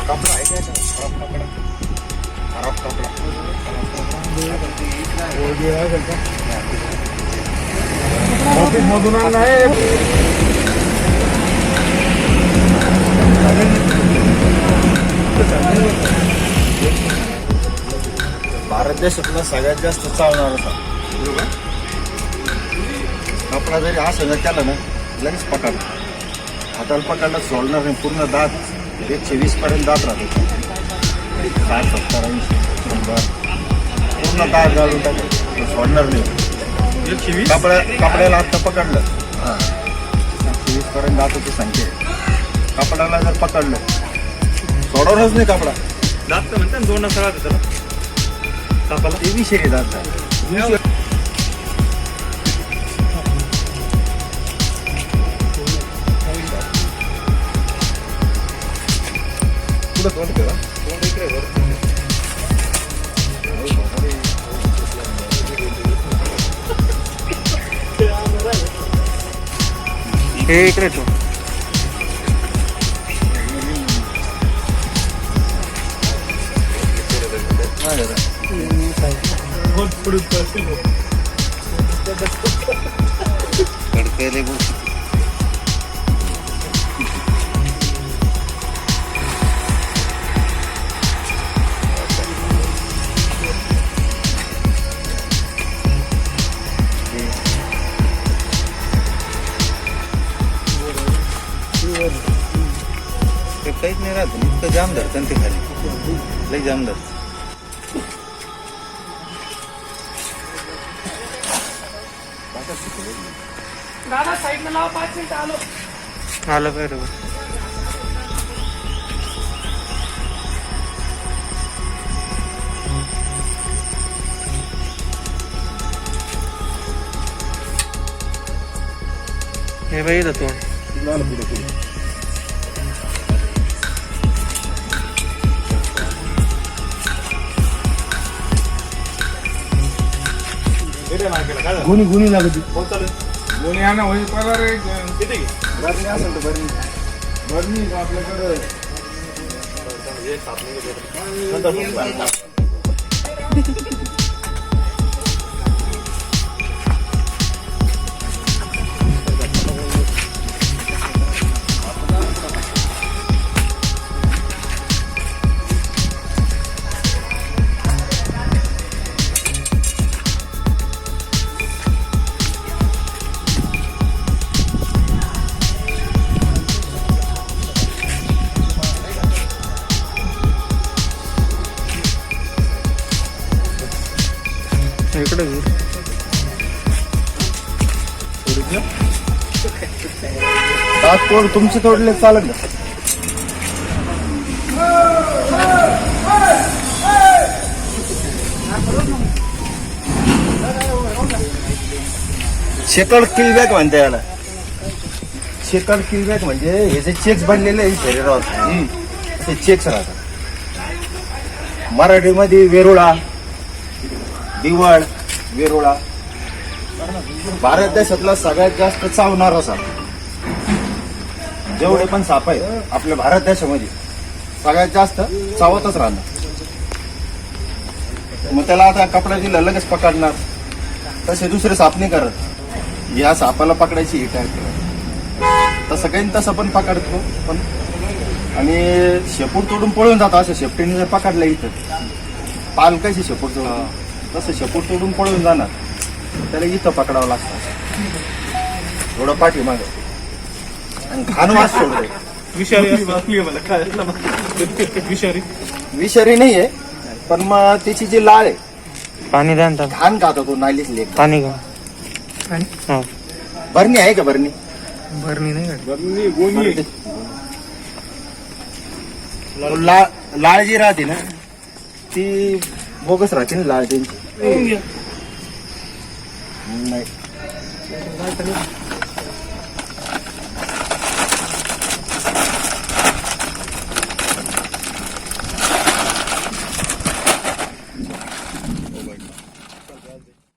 कपडा आहे काय खराब कपडा खराब कपडा ऑफिस मधून आणलाय भारत देशातला सगळ्यात जास्त चालणार असा कपडा जरी असं जर केला ना लगेच पकडा हाताला पकडला सोडणार नाही पूर्ण दात 120 पर्यंत दात राहतो 60, 70, 80, 100 पूर्ण दात घालून टाकलं सोडणार नाही 120 कपड्याला आता पकडलं 120 पर्यंत दाताची संख्या आहे कपड्याला जर पकडलं सोडवणारच नाही कपडा दात म्हणतात 2 नसा त्याला कापाला ते विषय दात पुढं तोंड ठेवा तोंड इकडे हे इकडे तो कडकेले काहीच नाही राहत इतकं जाम धरतं ते खाली लई जाम धरत दादा साइड में लाओ 5 मिनट आलो आलं बरोबर हे बाई येतं तोंड गुणी गुणी लागते कोणी आणा होईल पगार बरणी असेल तर बरणी बरणी आपल्याकडं इकडे दात तोड तुमचे तोडले चालत ना शेकड किलबॅक म्हणते याला शेकड किलबॅक म्हणजे हे जे चेक्स बनलेले आहे शरीरावर ते चेक्स राहतात मराठीमध्ये वेरुळा दिवळ वेरुळा भारत देशातला सगळ्यात जास्त चावणारा साप जेवढे पण साप आहे आपल्या भारत देशामध्ये सगळ्यात जास्त चावतच राहणार मग त्याला आता कपडा दिला लगेच पकडणार तसे दुसरे साप नाही करत या सापाला पकडायची ही काय तसं काही तसं पण पकडतो पण आणि शेपूट तोडून पळून जातो असं शेपटीने जर पकडलं इथं पाल कशी शेपूट तोडून तसं शेपूट तोडून पळून जाणार त्याला इथं पकडावं लागतं थोडं पाठीमागं आणि घाण वास सोडतोय विषारी नाहीये पण मग त्याची जी लाळ आहे पाणी द्या ना घाण खातो तो नालीच लेक पाणी का हो भरणी आहे का भरणी भरणी नाही लाळ जी राहते ना ती बोगस राहते ना लाळ त्यांची नाही